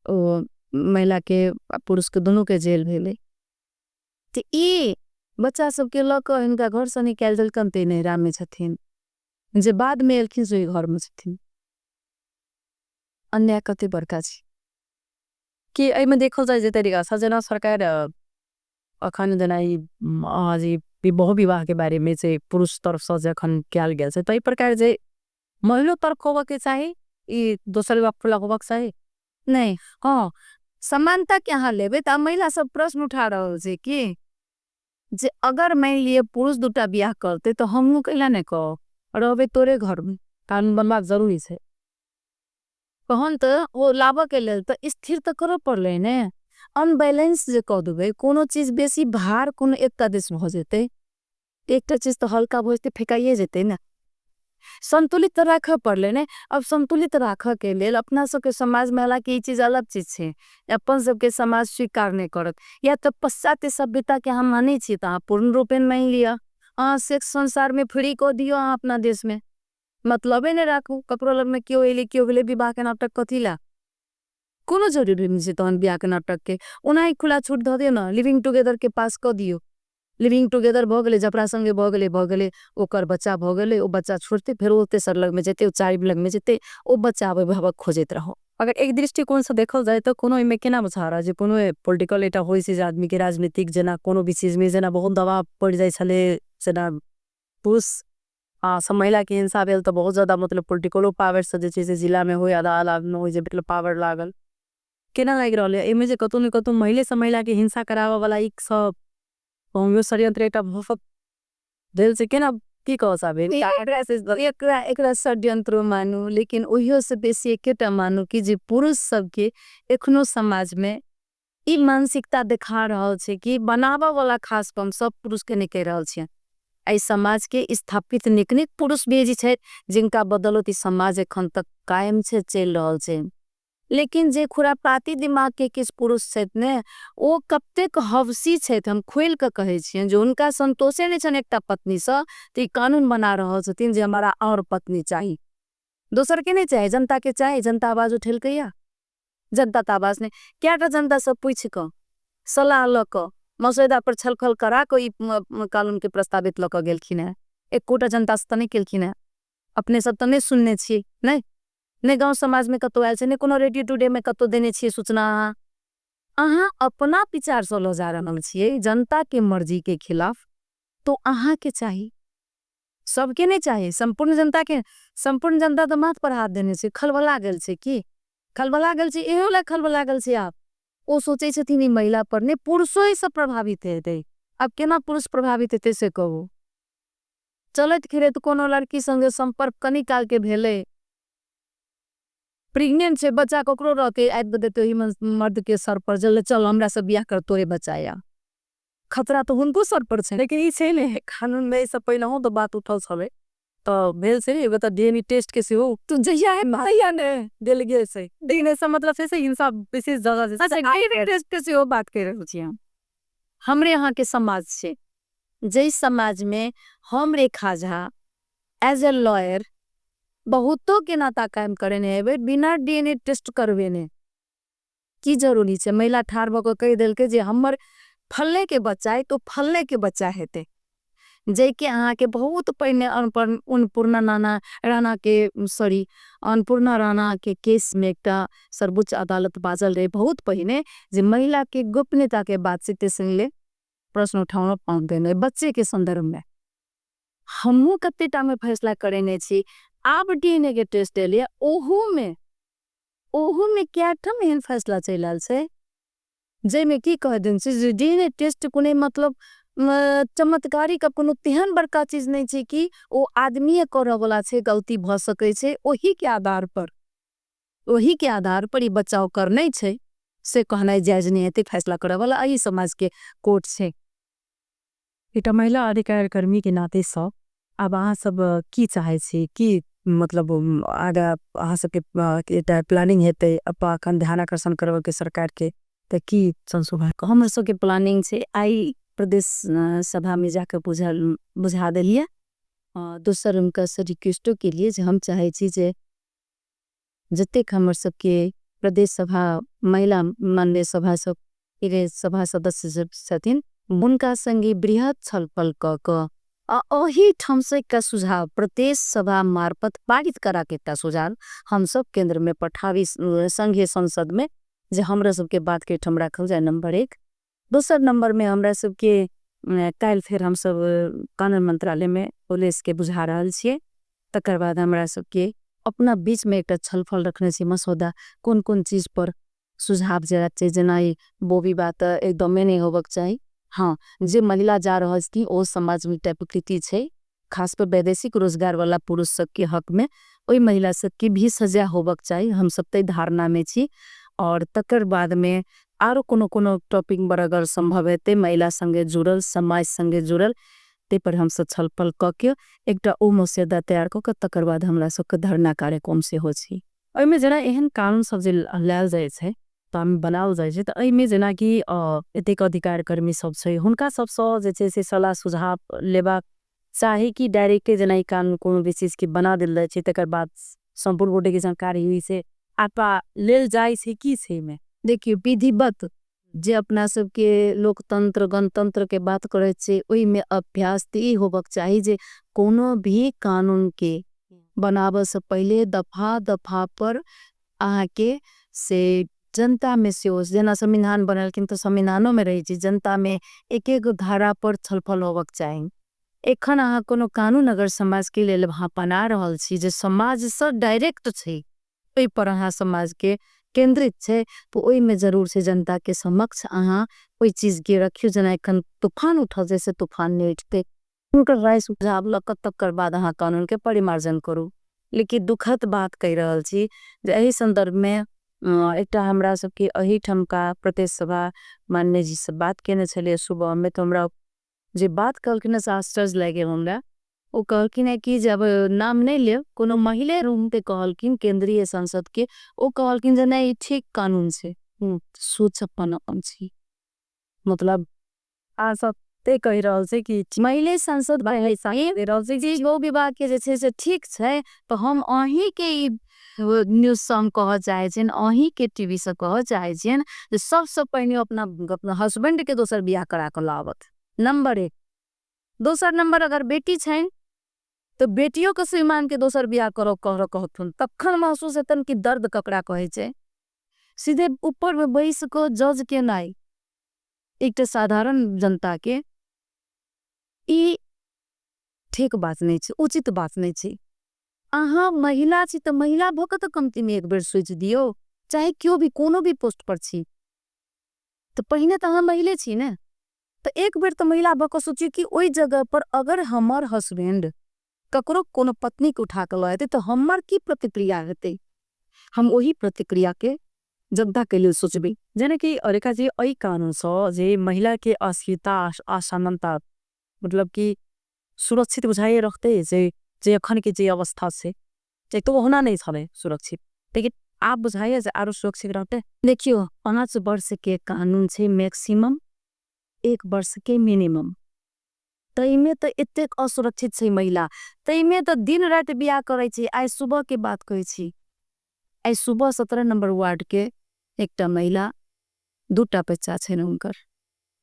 ओ महिला के पुरुष के दोनों के जेल भेले ते ई बच्चा सब के लक इनका घर से निकाल देलकन ते नैरा में छथिन जे बाद में एलखिन से घर में छथिन अन्याय कते बड़का छी कि एहि में देखल जाए जे तरीका से जना सरकार अखन जना ई आज बहु विवाह के बारे में से पुरुष तरफ से जखन कल गेल छै तई प्रकार जे महिला तरफ होबे के चाही ई दोसर विवाह खुला होबे के चाही नहीं हाँ समानता के यहाँ लेबे त महिला सब प्रश्न उठा रहल छै कि जे अगर मान लिए पुरुष दूटा ब्याह करते तो हमहू कैला नहीं कह रहबे तोरे घर में कानून बनबाक जरूरी छै। कहन तो वो लाभ के लेल तो स्थिर तो करो पड़ले ने। अनबैलेंस जे कह देबे कोनो चीज बेसी भार कोनो एकटा देश में हो जेते, एकटा चीज तो हल्का भोजते फेकाइए जेते ना। संतुलित राख पड़ले ने। अब संतुलित राख के लेल अपना सबके समाज में हला कि चीज अलग चीज छे, अपन सबके समाज स्वीकार नहीं करत। या तो पश्चात्य सभ्यता के हम माने छी तो पूर्ण रूपेण मान लिया, सेक्स संसार में फ्री को दियो अपना देश में, मतलब नहीं राखू ककरो लग में क्यों एले क्यों गेले विवाह के नाटक कथिला, कोनो जरूरी नहीं तहन ब्याह के नाटक के ओना खुला छूट ध दियो ना। लिविंग टुगेदर के पास क दियो, लिविंग टुगेदर भ गेले, जपरा संगे भ गेले, ओकर बच्चा भ गेले, ओ बच्चा छोड़ते फिर ओ तेसर लग में जेते, ओ चारिम लग में जेते, ओ बच्चा अब खोजत रहो। अगर एक दृष्टिकोण से देखल जाए तो कोनो इमे केना बुझारा जे कोनो पॉलिटिकल एटा होई छै जे आदमी के राजनीतिक जना कोनो भी चीज में जना बहुत दबाव पड़ जाय छले, जना पुरुष सब महिला के हिंसा भेल तो बहुत ज्यादा मतलब पॉलिटिकलो पावर से जे छै से जिला में होय, अदालत में होय, जे मतलब पावर लागल केना लाग रहल है। एमे जे कतौ न कतौ महिला से महिला के हिंसा करावा वाला एक सब होमियो षड्यंत्र एकटा भफक दिल से केना की कह साबे एकरा षड्यंत्र मानू, लेकिन ओहियो से बेसी एकेटा मानू कि जे पुरुष सब के एखनो समाज में ई मानसिकता दिखा रहल छे कि बनावा वाला खास कम सब पुरुष के नहीं कह रहल छे। आई समाज के स्थापित निकनिक पुरुष भी छे जिनका बदौलत ई समाज एखन तक कायम छे, चल रहल छे। लेकिन जे खुरापाती दिमाग के किस पुरुष छे ने, ओ कतेक हवसी छे, हम खोल के कहे छिए जो उनका संतोषे नहीं छन एकटा पत्नी से तो ई कानून बना रहल छथिन जे हमारा और पत्नी चाहिए, दोसर के नहीं चाहिए, जनता के चाहिए। जनता आवाज उठेल कैया, जनता तो आवाज ने क्या जनता सब पूछ क सलाह ल क मसौदा पर छलफल करा कोई कानून के प्रस्तावित ल क गेलखिन है। एक कोटा जनता से नहीं केलखिन है, अपने सब तो नहीं सुनने छी, नहीं गांव समाज में कतो आयल छे, नहीं कोनो रेडियो टुडे में कतो देने छी सूचना। अहाँ अपना विचार से लो जा रहल छिए जनता के मर्जी के खिलाफ, तो अहाँ के चाहिए, सबके नहीं चाहिए, संपूर्ण जनता के। संपूर्ण जनता तो माथ पर हाथ देने से खलबला गेल छे, की खलबला गेल छे, एहो ला खलबला गेल छे। आप ओ सोचे छथिन ई महिला पर ने पुरुषो ही सब प्रभावित हेते। अब केना पुरुष प्रभावित हेते से कहू। चलत फिरत कोनो लड़की संगे संपर्क कनी काल के भेले, प्रेग्नेंट छे, बच्चा ककरो रहते आइ देते ही मर्द के सर पर, जल्दी चल हमरा से बियाह कर तोरे बचाया। खतरा तो उनको सर पर छे, लेकिन ई छे ने कानून में सब पहले हो तो बात उठल छले तो भेल से एगो तो डीएनए टेस्ट के से हो तू जइया है माया ने देल गेल से डीएनए से मतलब से हिंसा विशेष जगह से अच्छा डीएनए टेस्ट के से हो बात कर रहल छी हम। हमरे यहाँ के समाज छे, जई समाज में हम रेखा झा एज ए लॉयर बहुतों के नाता कायम करे ने हेबे बिना डीएनए टेस्ट करवे ने की जरूरी छे। महिला ठार भको कह देल के जे हमर फल्ले के बच्चा है तो फल्ले के बच्चा हेते, जे के अहाँ के बहुत पहिने अन्नपूर्णा राणा के सॉरी अन्नपूर्णा राणा के केस में एकटा सर्वोच्च अदालत बाजल रहे बहुत पहिने जे महिला के गोपनीयता के बात से तेसले प्रश्न उठाउन पाउँदैन बच्चे के संदर्भ में। हमहू कते टा में फैसला करेने छी, आब डीएनए के टेस्ट एलिए ओहू में क्या ठम एहन फैसला चल आल छे जे में की कह देन छे डीएनए टेस्ट कुने मतलब चमत्कारी का कोनो तेहन बड़का चीज नहीं छे कि ओ आदमी करे वाला छे, गलती भ सके छे, ओही के आधार पर ई बचाव कर नहीं छे से कहना जायज नहीं हेते। फैसला करे वाला ई समाज के कोर्ट छे। एटा महिला अधिकार कर्मी के नाते सब अब अहाँ सब की चाहे छे की मतलब आगा अहाँ सब के एटा प्लानिंग हेते अपा अखन ध्यान आकर्षण करब के सरकार के त की संशोधन हमर सब के प्लानिंग छे। आई प्रदेश सभा में जाकर बुझा दिलिए। दोसर उनका से रिक्वेस्टो के लिए जे हम चाहे छी जे जतेक हमर सब के प्रदेश सभा महिला मान्य सभा सब सभा सदस्य छथिन उनका संगे बृहत छलफल क अही ठम से का सुझाव प्रदेश सभा मार्फत पारित करा के एकटा सुझाव हम सब केंद्र में पठावी संघीय संसद में जे हमरा सब के बात के ठम राखल जाए। नंबर 1 दोसर नंबर में हमरा सब के काल फिर हम सब कानून मंत्रालय में पुलिस के बुझा रहल छिए। तकर बाद हमरा सब के अपना बीच में एकटा छलफल रखने छी मसौदा कौन कौन चीज पर सुझाव जरा चाहिए जना बोबी बात एकदम नहीं होबक चाहिए। हाँ जे महिला जा रहल छी ओ समाज में टाइप कृति छे खास पर वैदेशिक रोजगार वाला पुरुष सब के हक में ओई महिला सबके भी सजा होबक चाहिए, हम सब तै धारणा में छी। और तकर बाद में आरो कोनो टॉपिक पर अगर संभव है ते महिला संगे जुड़ल, समाज संगे जुड़ल, ते पर हम सब छलफल कके एकटा ओ मसौदा तैयार कके तकर बाद हमरा सबके धरना कार्यक्रम से हो छी। ओइमे जेना एहन कानून सब जे लायल जाइ छै त हम बनाओल जाइ छै त एहिमे जेना कि एतेक अधिकार कर्मी सब छै हुनका सबसँ जे छै से सलाह सुझाव लेबाक चाही कि डायरेक्टे जेना ई कानून कोनो भी चीज के बना देल जाइ छै तकर बाद संपूर्ण गोटे के जानकारी हुई से आपा लेल जाइ छै की छै में। देखियो विधिवत जे अपना सबके लोकतंत्र गणतंत्र के बात करे छे ओई में अभ्यास ती होबक चाहिए जे कोनो भी कानून के बनावे से पहले दफा दफा पर आके से जनता में से जेना संविधान बनल किन तो संविधानों में रही छी जनता में एक एक धारा पर छलफल होबक चाहिए। एखन अहाँ कोनो कानून अगर समाज के लेल वहाँ बना रहल छी जे समाज से डायरेक्ट छे ओई पर अहाँ समाज के केंद्रित छे तो ओई में जरूर से जनता के समक्ष अहाँ ओई चीज के रखियो जेना एखन तूफान उठल जैसे तूफान ने उठते उनकर राय सुझाव लक तकर बाद अहाँ कानून के परिमार्जन करू। लेकिन दुखद बात कह रहल छी जे एही संदर्भ में एकटा हमरा सबके एही ठमका प्रदेश सभा माननीय जी से बात केने छलिए सुबह में तो हमरा जे बात कहलखिन से आश्चर्य लागे हमरा। ओ कहलखिन है कि जब नाम नहीं ले कोनो महिला रूम पे कहलखिन केंद्रीय संसद के ओ कहलखिन जे नहीं ठीक कानून से सोच अपन छी मतलब आ सब ते कह रहल छै कि महिला संसद भाई दे रहल छै कि वो विभाग के जे छै से ठीक छै तो हम अही के न्यूज से हम कह चाहे छिन अही के टीवी से कह चाहे छिन जे सबसे पहले अपना हस्बैंड के दोसर बियाह करा के लावत नंबर 1। दोसर नंबर अगर बेटी छैन तो बेटियों के श्रीमान के दोसर बियाह करो कहथुन तखन महसूस हेतन कि दर्द ककरा कहे छे। सीधे ऊपर में बैस को जज के नाई एक साधारण जनता के ई ठीक बात नहीं छे उचित बात नहीं छे। अहाँ महिला छी तो महिला भक तो कमती में एक बेर सोच दियो चाहे क्यों भी कोनो भी पोस्ट पर छी तो पहिने तो अहाँ महिले छी ने तो एक बेर तो महिला भक सोचियो कि ओई जगह पर अगर हमर हस्बैंड ककरो कोनो पत्नी के उठा के लाते तो हमर की प्रतिक्रिया हेते हम वही प्रतिक्रिया के जनता के लिए सोचबे। जेना कि अरेखा जी एही कानून से जे महिला के अस्थिरता असमानता मतलब कि सुरक्षित बुझाए रखते जे अखन के जे अवस्था से तो होना नहीं छले सुरक्षित लेकिन आप बुझाइए जे आरो सुरक्षित रहते। देखियो 5 वर्ष के कानून छे मैक्सिमम 1 वर्ष के मिनिमम तइमे तो एतेक असुरक्षित छे महिला तइमे तो दिन रात बियाह करे छे। आज सुबह के बात कहे छी आज सुबह 17 नंबर वार्ड के एकटा महिला दूटा बच्चा छे उनकर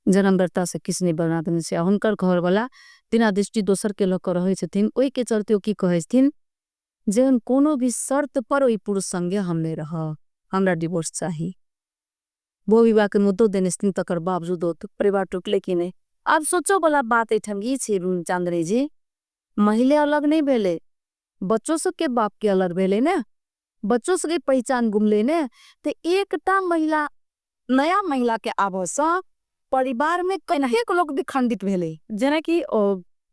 जन्मदाता से किसने बना देने छे हुनकर घर वाला बिना दृष्टि दोसर के लक रहे छथिन ओई के चलते की कहे छथिन जे कोनो भी शर्त पर ओई पुरुष संगे हम नहीं रह हमरा डिवोर्स चाहिए। वो विवाह के मुद्दो देने छथिन तकर बावजूद परिवार टूटले कि नहीं। अब सोचो वाला बात एठम ई छे चांदनी जी महिला अलग नहीं भेले बच्चों सबके बाप के अलग भेले ने बच्चों सबके पहचान गुमले ने ते एकटा महिला नया महिला के आवासा परिवार में कनेक लोग भी खंडित भेले। जेना कि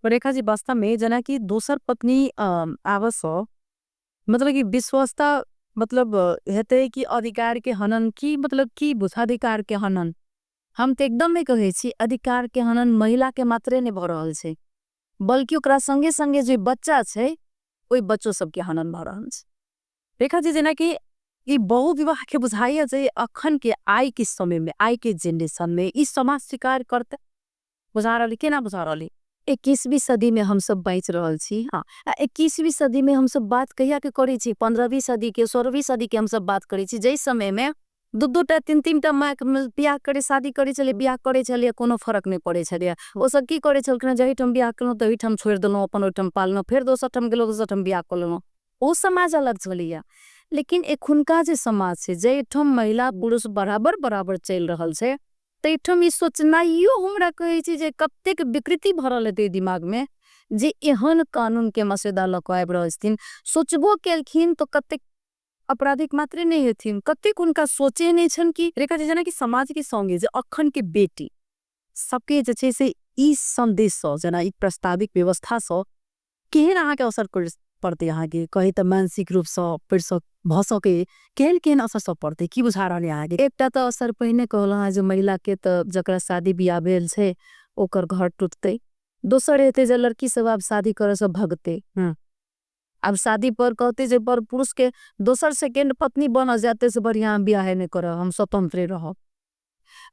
रेखा जी वास्तव में जेना कि दोसर पत्नी आवस मतलब कि विश्वासता मतलब हेते कि अधिकार के हनन की मतलब की बुझाधिकार के हनन हम तो एकदम नहीं कहे छी अधिकार के हनन महिला के मात्रे नहीं भ रहल छे बल्कि ओकरा संगे संगे जो बच्चा छे ओई बच्चों सब के हनन भ रहल छे। रेखा जी जेना कि ई बहु विवाह के बुझाइए जे अखन के आई के समय में आई के जनरेशन में ई समाज स्वीकार करते बुझा रहली केना बुझा रहली 21वीं सदी में हम सब बाँच रहल छी। हाँ 21वीं सदी में हम सब बात कहिया के करी छी 15वीं सदी के 16वीं सदी के हम सब बात करी छी जै समय में 2-2टा 3-3टा माँ बियाह करे शादी करे चले बियाह करे चले कोनो फर्क नहीं पड़े छले ओ सब की करे छलखिन जही ठम बियाह कलो तही ठम छोड़ देलो अपन ओठम पालनो फिर दोसर ठम गेलो दोसर ठम बियाह करलो ओ समाज अलग चलिया। लेकिन एखुनका जे समाज छे जै ठम महिला पुरुष बराबर बराबर चल रहल छे तै ठम ई सोचनाइयो हमरा कहे छी जे कतेक विकृति भरल हेते दिमाग में जे एहन कानून के मसौदा लक आबि रहल छथिन सोचबो केलखिन तो कतेक अपराधिक मात्रे नहीं हेथिन कतेक उनका सोचे नहीं छन कि रेखा जी जेना कि समाज के संगे जे अखन के बेटी सबके जे से ई संदेश जना ई प्रस्ताविक व्यवस्था केहन अहाँ के असर पड़ते यहाँ के कही तो मानसिक रूप से फिर से भ सके केहन असर सब पड़ते की बुझा रहल यहाँ के? एकटा तो असर पहिने कहला जो महिला के तो जकरा शादी बियाह भेल छे ओकर घर टूटते। दोसर हेते जे लड़की सब अब शादी करे से भगते। अब शादी पर कहते जे पर पुरुष के दोसर सेकेंड पत्नी बन जाते से बढ़िया बियाह नहीं कर, हम स्वतंत्र रह।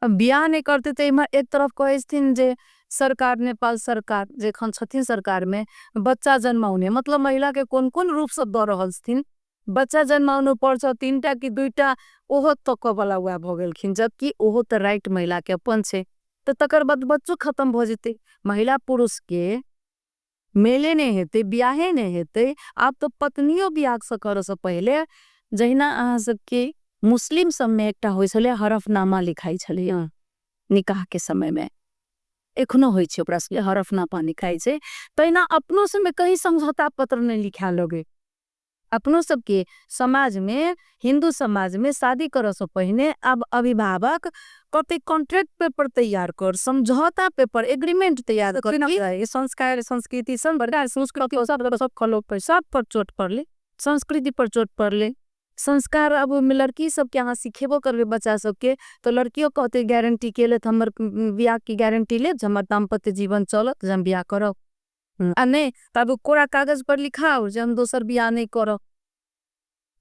अब बियाह नहीं करते तो इमा एक तरफ कहथिन जे सरकार नेपाल सरकार जे खन छथिन सरकार में बच्चा जन्माउने मतलब महिला के कौन कौन रूप सब द रहल छथिन। बच्चा जन्माउनु पर्छ 3टा कि 2टा ओहो तक वाला हुआ भ गेलखिन, जबकि ओहो त राइट महिला के अपन छे। तो तकर बाद बच्चो खत्म भ जेते। महिला पुरुष के मेले नहीं हेते, बियाहे नहीं हेते। आप तो पत्नियों बियाह से करे से पहले जहिना अहाँ सबके मुस्लिम सब में एकटा होय छले हरफनामा लिखाई छले निकाह के समय में, एखनो होय छे ओकरा से हरफनामा लिखाई छे। तैना अपनो सब में कहीं समझौता पत्र नहीं लिखा लगे। अपनो सबके समाज में हिंदू समाज में शादी करे से पहले अब अभिभावक कते कॉन्ट्रैक्ट पेपर तैयार कर, समझौता पेपर एग्रीमेंट तैयार कर। ये संस्कार संस्कृति सब बड़ा संस्कृति सब खलो पर सब पर चोट पड़ले, संस्कृति पर चोट पड़ले। संस्कार अब लड़की सब के यहाँ सिखेबो करबे बच्चा सबके तो लड़कियों कहते गारंटी के ले हमर बियाह की गारंटी ले हमर दाम्पत्य जीवन चलत हम बियाह करब। आ नहीं तब कोरा कागज पर लिखाओ जे हम दोसर बियाह नहीं करब।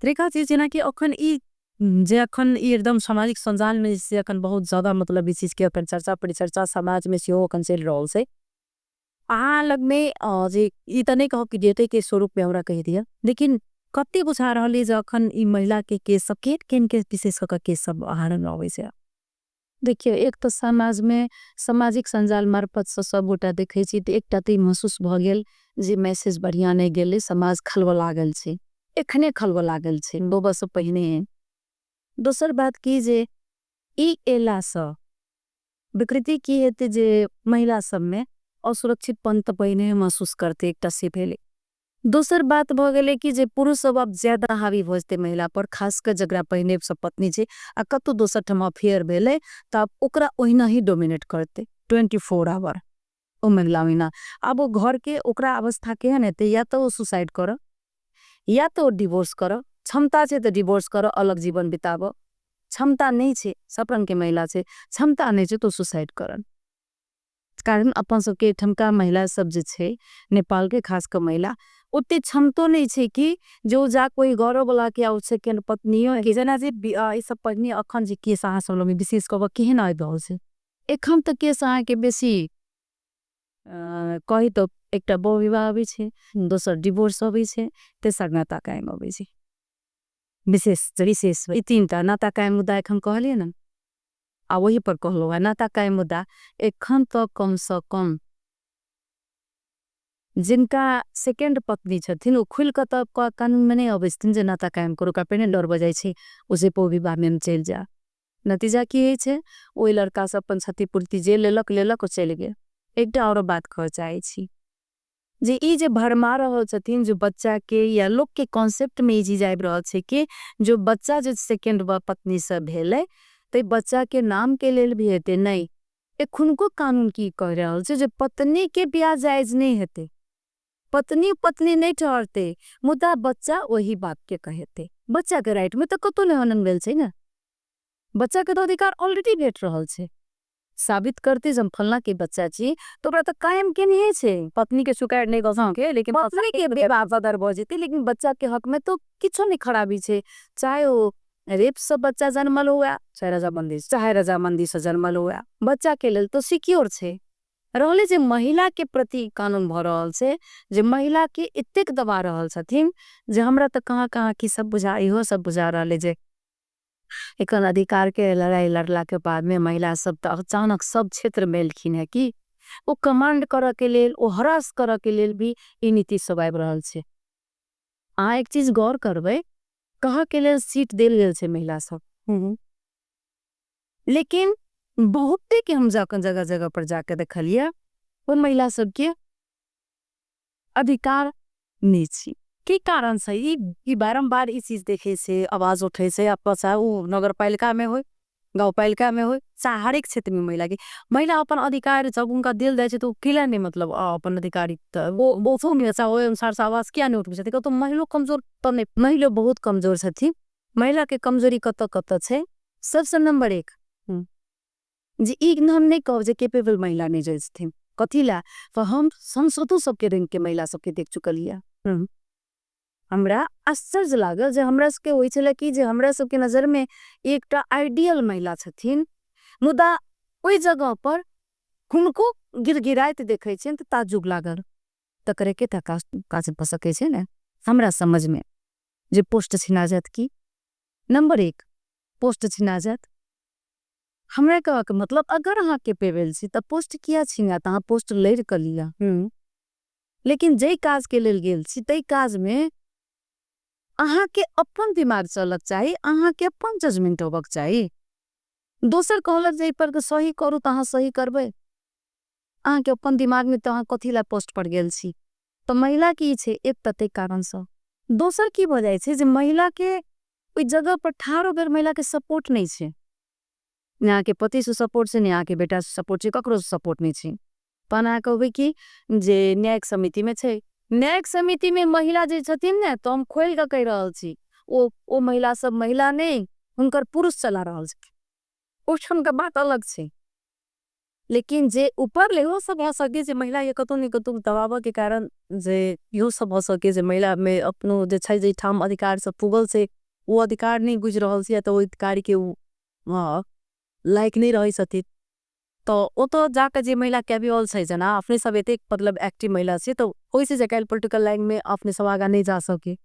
तरीका चीज ना कि अखन ई जे अखन ई एकदम सामाजिक संजाल में से अखन बहुत ज्यादा मतलब इस चीज के अखन चर्चा परिचर्चा समाज में सेहो अखन चल रहल छे। अहाँ लग में जे ई त नहीं कहब कि डेटे के स्वरूप में हमरा कह दिया, लेकिन कते बुझा रहल जे अखन ई महिला के केस सब केन के विशेष क केस सब आहार में आवे छे। देखिए एक तो समाज में सामाजिक संजाल मार्फत से सब गोटा देखे छी तो एकटा तो महसूस भ गेल जे मैसेज बढ़िया नहीं गेले, समाज खलबला गेल छे, एखने खलबला गेल छे 2 वर्ष पहले। दोसर बात की जे ई एला स विकृति की हेते जे महिला सब में असुरक्षित पंत पहिने महसूस करते एकटा से भेले। दोसर बात भ गेले कि जे पुरुष सब अब ज्यादा हावी भजते महिला पर, खास कर जगरा पहिने सब पत्नी छे आ कतो दोसर ठमा अफेयर भेले तब ओकरा ओहिना ही डोमिनेट करते 24 आवर ओ महिला बिना। अब वो घर के ओकरा अवस्था केहन हेते, या तो वो सुसाइड कर या तो डिवोर्स कर, क्षमता छे तो डिवोर्स कर अलग जीवन बिताब, क्षमता नहीं छे सपन के महिला छे क्षमता नहीं छे तो सुसाइड कर। कारण अपन सबके ठमका महिला सब जे छे नेपाल के खास कर महिला उतने क्षमतो नहीं छे कि जो जा कोई गौरव वाला के आउ सेकेंड पत्नियों के जना जे ई सब पत्नी अखन जे केस अहाँ सब में विशेष कब केहन आइ रहल छे। एखन त केस अहाँ के बेसी कही तो एकटा बहु विवाह भी छे, दोसर डिवोर्स भी छे, तेसर नाता कायम भी छे। विशेष ई 3टा नाता कायम मुद्दा एखन कहलिए ना, आ वही पर कहलो है नाता कायम मुद्दा एखन तो कम से कम जिनका सेकेंड पत्नी छथिन वो खुल कर तब कानून में नहीं अवस्थिन जे नाता कायम करो का पेने डर बजाय छे उसे पो विवाह में चल जा। नतीजा की छे ओई लड़का सब अपन क्षतिपूर्ति जे लेलक और चल गए। एकटा और बात कह चाहे छी जे ई जे भरमा रहल छथिन जो बच्चा के या लोग के कॉन्सेप्ट में ई चीज आबि रहल छे कि जो बच्चा जो सेकेंड पत्नी से भेले तो बच्चा के नाम के लेल भी हेते नहीं। एखुनको कानून की कह रहल छे जे पत्नी के बियाह जायज नहीं हेते, पत्नी नहीं ठहरते, मुद्दा बच्चा वही बाप के कहते। बच्चा के राइट में तो कतो नहीं हनन भेल छे ना, बच्चा के तो अधिकार ऑलरेडी भेट रहल छे। साबित करते जब फलना के बच्चा छी तो ओकरा तो कायम के नहीं छे, पत्नी के शिकायत नहीं गसा के लेकिन पत्नी के बेवादर भ जेते, लेकिन बच्चा के हक में तो किछो नहीं खराबी छे। चाहे वो रेप से बच्चा जन्मल हुआ चाहे रजामंदी से जन्मल हुआ, बच्चा के लेल तो सिक्योर छे। रहले जे महिला के प्रति कानून भ रहल छे, जे महिला के इतेक दबा रहल छथिन जे हमरा तो कहाँ की सब बुझा इहो सब बुझा रहले जे एखन अधिकार के लड़ाई लड़ला के बाद में महिला सब तो अचानक सब क्षेत्र में एलखिन है कि वो कमांड कर के लेल वो हरास कर के लेल भी ई नीति सब आबि रहल छे। अहाँ एक चीज गौर करबे कहा के लेल सीट देल गेल छे महिला सब, लेकिन बहुते के हम जाकर जगह जगह पर जाकर देखलिए उन महिला सब के अधिकार नहीं छे। की कारण से ई बारंबार ई चीज देखे से आवाज उठे से आपसा उ नगर पालिका में हो गाउँपालिका में हो चाहे हरेक क्षेत्र में महिला अपन अधिकार जब उनका दिल दे तो किला नहीं मतलब अपन अधिकारी वो चाहे अनुसार से आवाज क्या नहीं उठ सकते तो महिला कमजोर तो नहीं महिला बहुत कमजोर छथि महिला के कमजोरी कत छे सबसे नंबर 1 जी हम नहीं कहब जे केपेबल महिला नहीं जाइ छथिन कथिला तो हम संसदों सबके रंग के महिला सबके देख चुकलिया हमरा आश्चर्य लागल जे हमरा सबके होई छले कि जे हमरा सबके नजर में एकटा आइडियल महिला छथिन मुदा ओई जगह पर हुनको गिरगिराइत देखे छिन त ताजुब लागल त करे के त काज भ सके छे ने हमरा समझ में जे पोस्ट छिना जात की नंबर 1 पोस्ट छिना जात हमरा कहा के मतलब अगर अहाँ के पेवेल छी त पोस्ट किया छिना त अहाँ पोस्ट लेर क लिया लेकिन जे काज के लेल गेल छी तई काज में अहाँ के अपन दिमाग चलक चाहिए अहाँ के अपन जजमेंट होबक चाहिए दोसर कहलक जे पर के सही करू त अहाँ सही करबे अहाँ के अपन दिमाग में त अहाँ कथिला पोस्ट पर गेल छी तो महिला की छे एक तते कारण से दोसर की भ जाय छे जे महिला के ओई जगह पर ठाड़ होकर महिला के सपोर्ट नहीं छे यहाँ के पति से सपोर्ट से यहाँ के बेटा से सपोर्ट छे ककरो से सपोर्ट नहीं छे पना कहबे कि जे न्यायिक समिति में छे न्यायिक समिति में महिला जे छथिन ने तो हम खोल के कह रहल छी ओ महिला सब महिला नहीं उनकर पुरुष चला रहल छे ओठन का बात अलग छे लेकिन जे ऊपर ले हो सब हो सके जे महिला ये कतो नहीं कतो दबाव के कारण जे यो सब हो सके जे महिला में अपनो जे छै जे ठाम अधिकार से पुगल से वो अधिकार नहीं बुझ रहल छे तो अधिकार के लायक नहीं रही सती तो वो तो जाकर जे महिला कैबियल छै जना अपने सब एते मतलब एक्टिव महिला छे तो ओइ से जकाल पॉलिटिकल लाइन में अपने सब आगा नहीं जा सके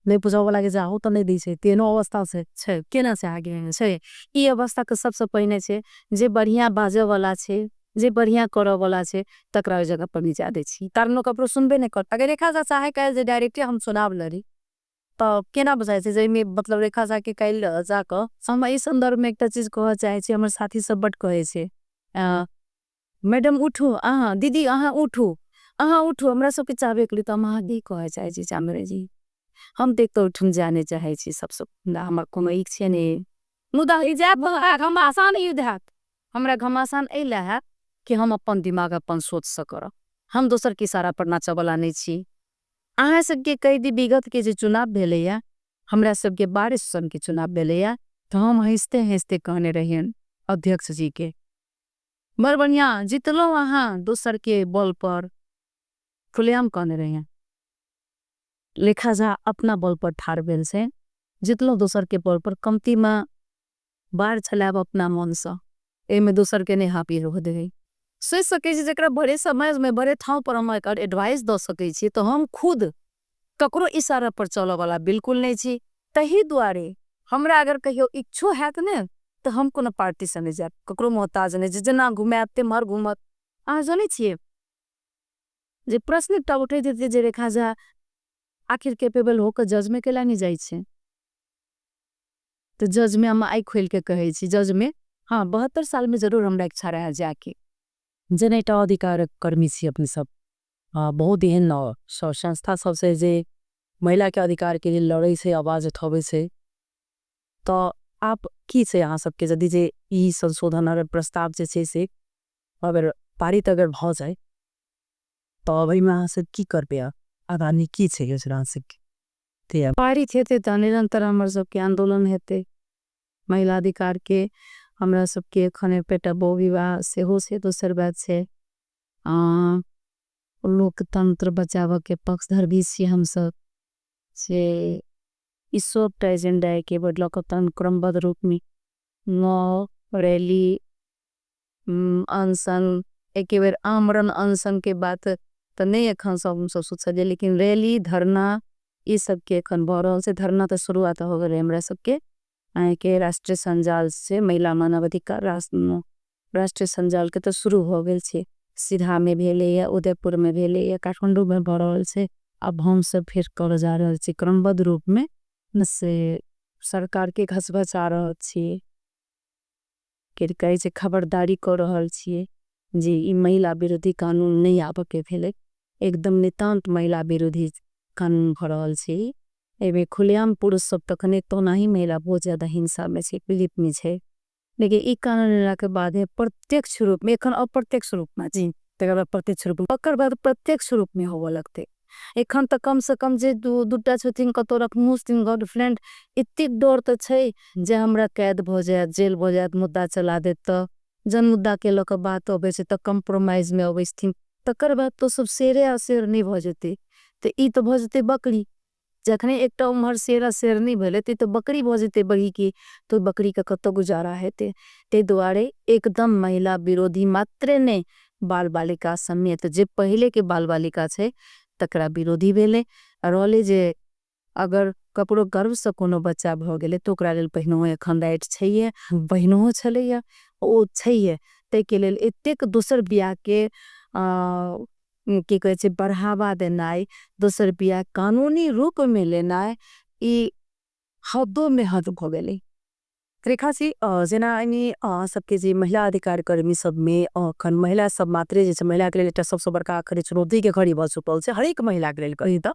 नहीं बुझाव वाला के जाओ तो नहीं दी छे तेनो अवस्था से छै केना से आगे छै ई अवस्था के सबसे पहिने छे जे बढ़िया बाजे वाला छे जे बढ़िया करे वाला छे तकरा जगह पर नहीं जा दे छी तारनो कपरो सुनबे नहीं कर अगर रेखा जा चाहे कल जे डायरेक्टली हम सुनाव लरी तो केना बुझाय छे जे में मतलब रेखा जा के कल जाकर हम ई संदर्भ में एकटा चीज कह चाहे छी हमर साथी सब बट कहे छे मैडम उठो दीदी उठो हमरा सबके चाहबे करी तो हम दी कहे चाहे छी चामरे जी हम देख तो उठन जाने चाहे छी सबसे हमर कोनो इच्छा नहीं मुदा इजाब हम आसान युद्ध है हमरा घमासान ए है कि हम अपन दिमाग अपन सोच सकर हम दोसर के इशारा पर नाचे वाला नहीं छी अहाँ सबके कई दी विगत के जे चुनाव भेलैया हमरा सबके 22 सन के चुनाव भेलैया तो हम हंसते कहने रहियन अध्यक्ष जी के बड़ बढ़िया जितलो वहां दोसर के बल पर खुलेआम कहने रहियन लेखा जा अपना बल पर ठाड़ भेल से जितलो दोसर के बल पर कमती में बाढ़ चलाब अपना मन से एमे दोसर के नहीं हापी हो दे सोच सके छी जकरा बड़े समाज में बड़े ठाव पर हम एकर एडवाइस द सके छी तो हम खुद ककरो इशारा पर चले वाला बिल्कुल नहीं छी तही दुआरे हमरा अगर कहियो इच्छो हैत ने तो हम कोनो पार्टी से नहीं जाब ककरो मोहताज नहीं जना घुमाते मर घुमत आ जाने छिए जे प्रश्न टा उठे देते जे रेखा जा आखिर कैपेबल होकर जज में केला नहीं जाय छे तो जज में हम आई खोल के कहे छी जज में हाँ 72 साल में जरूर हमरा इच्छा रहा जाके जेनेटा अधिकार कर्मी छी अपने सब बहुत एहन संस्था सबसे जे महिला के अधिकार के लिए लड़े से आवाज उठावे से तो आप की से यहाँ सबके यदि जे ई संशोधन अगर प्रस्ताव जे छे से अगर पारित अगर भ जाए तो अभी में सब की करबे आगामी की छे योजना से ते पारित हेते त निरंतर हमर सबके आंदोलन हेते महिला अधिकार के हमरा सबके एखने पेटा बहु विवाह से हो से दोसर बात से लोकतंत्र बचाव के पक्षधर भी छी हम सब से इस सब एजेंडा है के बद लोकतंत्र क्रमबद्ध रूप में नौ रैली अनशन एक बेर आमरण अनशन के बात तो नहीं एखन सब सोचलिए लेकिन रैली धरना ये सब के एखन भ रहल से धरना तो शुरुआत हो गए हमरा सबके के राष्ट्रीय संजाल से महिला मानवाधिकार राष्ट्रीय संजाल के तो शुरू हो गए छे सीधा में भेले या उदयपुर में भेले या काठमांडू में भ रहल से अब हम सब फिर कर जा रहल छी क्रमबद्ध रूप में से सरकार के घसबचा रहल छी के कहे छे खबरदारी कर रहल छी जी ई महिला विरोधी कानून नहीं आब के भेले एकदम नितांत महिला विरोधी कानून भ रहल छी एमे खुलेआम पुरुष सब तखने तो नहीं महिला बहुत ज्यादा हिंसा में छे पीड़ित में छे लेकिन ई कानून लेला के बाद में प्रत्यक्ष रूप में, एखन अप्रत्यक्ष रूप में जी, तकर बाद प्रत्यक्ष रूप में, ओकर बाद प्रत्यक्ष रूप में होबे लगते। एखन त कम से कम जे दूटा छथिन कतो रखमुँ छथिन गर्लफ्रेंड, एतेक डर त छै जे हमरा कैद भ जायत, जेल भ जायत, मुद्दा चला देत त जन मुद्दा के लक बात अबै छै त कंप्रोमाइज में अबै छथिन। तकर बाद तो सब शेरे आ शेर नहीं भ जेते, त ई तो भ जेते बकरी। जखने एकटा उम्हर शेर आ शेर नहीं भेले त बकरी भ जेते बड़ी की, तो बकरी का कतो गुजारा हेते। ते दुआरे एकदम महिला विरोधी मात्रे ने बाल बालिका समेत जे पहले के बाल बालिका छे तकरा विरोधी भेले। रहले जे अगर ककरो गर्भ से कोनो बच्चा भ गेले तो ओकरा लेल पहिनो एखन राइट छैये, बहिनो छलैया ओ छैये। तै के लेल एतेक दोसर बियाह के की कहे छै बढ़ावा देनाय, दोसर बियाह कानूनी रूप में लेनाय, ई हदों में हद भ गेलै। रेखा जी जेना एनी सबके जे महिला अधिकार कर्मी सब में अखन महिला सब मात्रे जे छै महिला के लेल एकटा सबसे बड़का अखन चुनौती के घड़ी भ चुकल छै, हरेक महिला के लेल कही त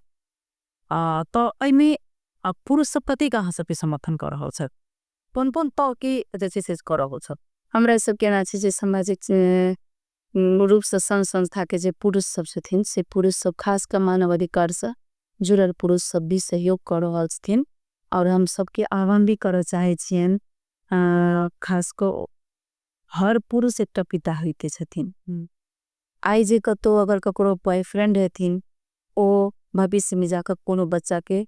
त एमे पुरुष सब कते कहाँ सब के समर्थन कर रहल छै, कोन त के जे छै से कर रहल छै। हमरा सब कहना छै जे सामाजिक रूप से संस्था के जे पुरुष सब छथिन से पुरुष सब खास कर मानव अधिकार से जुड़ल पुरुष सब भी सहयोग कर रहल छथिन। और हम सबके आह्वान भी कर चाहे छियन, खास कर हर पुरुष एकटा पिता होते छथिन। आई जे कतो अगर ककरो बॉयफ्रेंड हेथिन ओ भविष्य में जाकर कोनो बच्चा के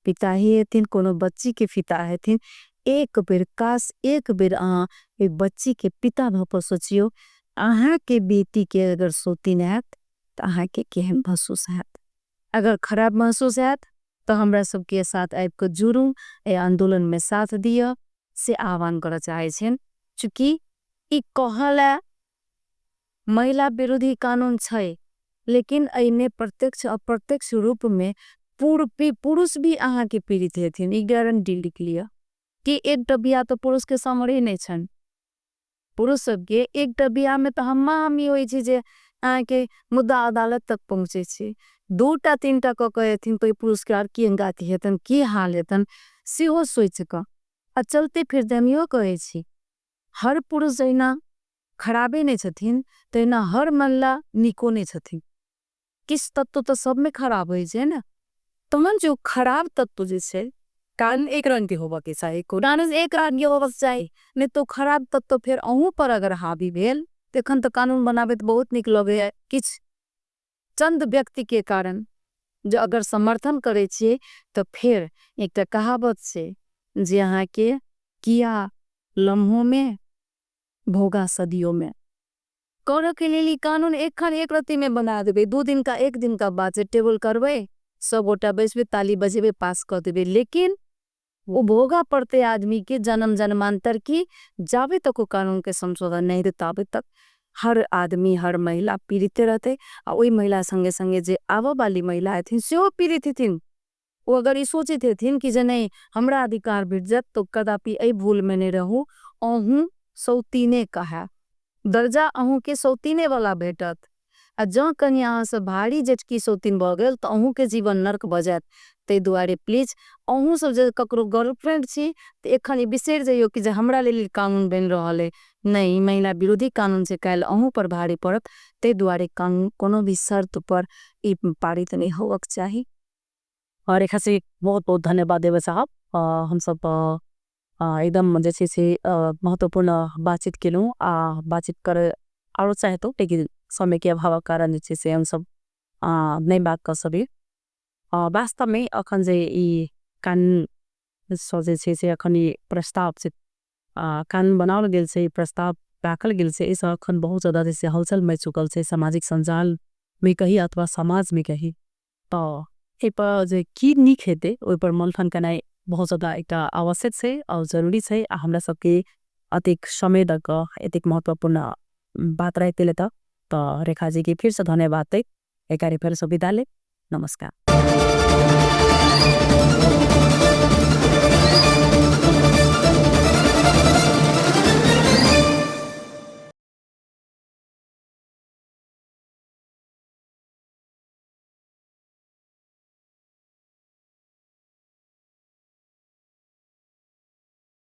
पिता ही हेथिन, कोनो बच्ची के पिता हेथिन, एक बेर काश एक बेर एक बच्ची के पिता भ सोचियो अहा के बेटी के अगर सोतीन हैत त अहा के केहन महसूस हैत। अगर खराब महसूस हैत तो हमरा सबके साथ आबि के जुड़ू, ए आंदोलन में साथ दिया से आह्वान कर चाहे छेन। चूंकि ई कहला महिला विरोधी कानून छै, लेकिन एने प्रत्यक्ष अप्रत्यक्ष रूप में पुरुष भी अहा के पीड़ित हेथिन। ई गारंटी लिख लिया कि एक बियाह तो पुरुष के समरे नहीं छन। पुरुष सब के एक बियाह में तो हम्मा हमी होई छे जे अहा के मुद्दा अदालत तक पहुंचे छे। दूटा तीनटा क कहेथिन तो पुरुष के आर की अंगाती हेतन, की हाल हेतन सेहो सोच क आ चलते फिर दमियो कहे छी। हर पुरुष जैना खराबे नहीं छथिन तैना हर महिला निको नहीं छथिन। किस तत्व तो सब में खराब होई छे ना, तमन जो खराब तत्व जे छे कान एक रंग के होबा के चाही, कानून एक रंग के होबा चाही, नहीं तो खराब तत्व फिर अहू पर अगर हावी भेल तखन तो कानून बनाबे त बहुत निक लगे है। किछ चंद व्यक्ति के कारण जो अगर समर्थन करे छे तो फिर एक कहावत छे जे अहा के किया लम्हों में भोगा सदियों में। कर के लिए कानून एखन एक रत्ती में बना देबे, 2 दिन का 1 दिन का बाद से टेबल करबे, सब गोटा बैसबे, ताली बजेबे, पास कर देबे। लेकिन वो भोगा पड़ते आदमी के जन्म जन्मांतर की, जाबे तक वो कानून के संशोधन नहीं दे ताबे तक हर आदमी हर महिला पीड़ित रहते। और वही महिला संगे संगे जे आवा वाली महिला थी से वो पीड़ित थी। वो अगर ये सोचे थे कि जे नहीं हमरा अधिकार भेट जात तो कदापि ए भूल में नहीं रहूं, अहूँ सौतीने कहा दर्जा अहूँ के सौतीने वाला भेटत। आ जं कनी अहाँ से भारी जेटकी सौतीन भ गेल तो अहूँ के जीवन नर्क भ जात। ते दुआरे प्लीज अहूँ सब जे ककरो गर्लफ्रेंड छी तो एखन बिसर जाइयो कि जे हमरा लेल कानून बन रहल है। नहीं, महिला विरोधी कानून से काल अहूँ पर भारी पड़त। ते दुआरे कानून कोनो भी शर्त पर ई पारित नहीं होवक चाही। और रेखा से बहुत बहुत धन्यवाद देवे साहब। हम सब एकदम जैसे से महत्वपूर्ण बातचीत केलूँ, बातचीत कर और चाहे तो लेकिन समय के अभाव कारण जैसे से हम सब नहीं बात कर सके। वास्तव में अखन जे ई कानून सोचे से अखन ई प्रस्ताव से कानून बनावल गेल से प्रस्ताव दाखल गेल से इस अखन बहुत ज्यादा जैसे हलचल में चुकल से सामाजिक संजाल में कही अथवा समाज में कही तो ए पर जे की निक हेते ओइ पर मंथन करनाइ बहुत ज्यादा एक आवश्यक है और जरूरी है। हमरा सबके अतिक समय तक एतिक महत्वपूर्ण बात रहते तो रेखा जी के फिर से धन्यवाद। एक फिर से विदा ले, नमस्कार।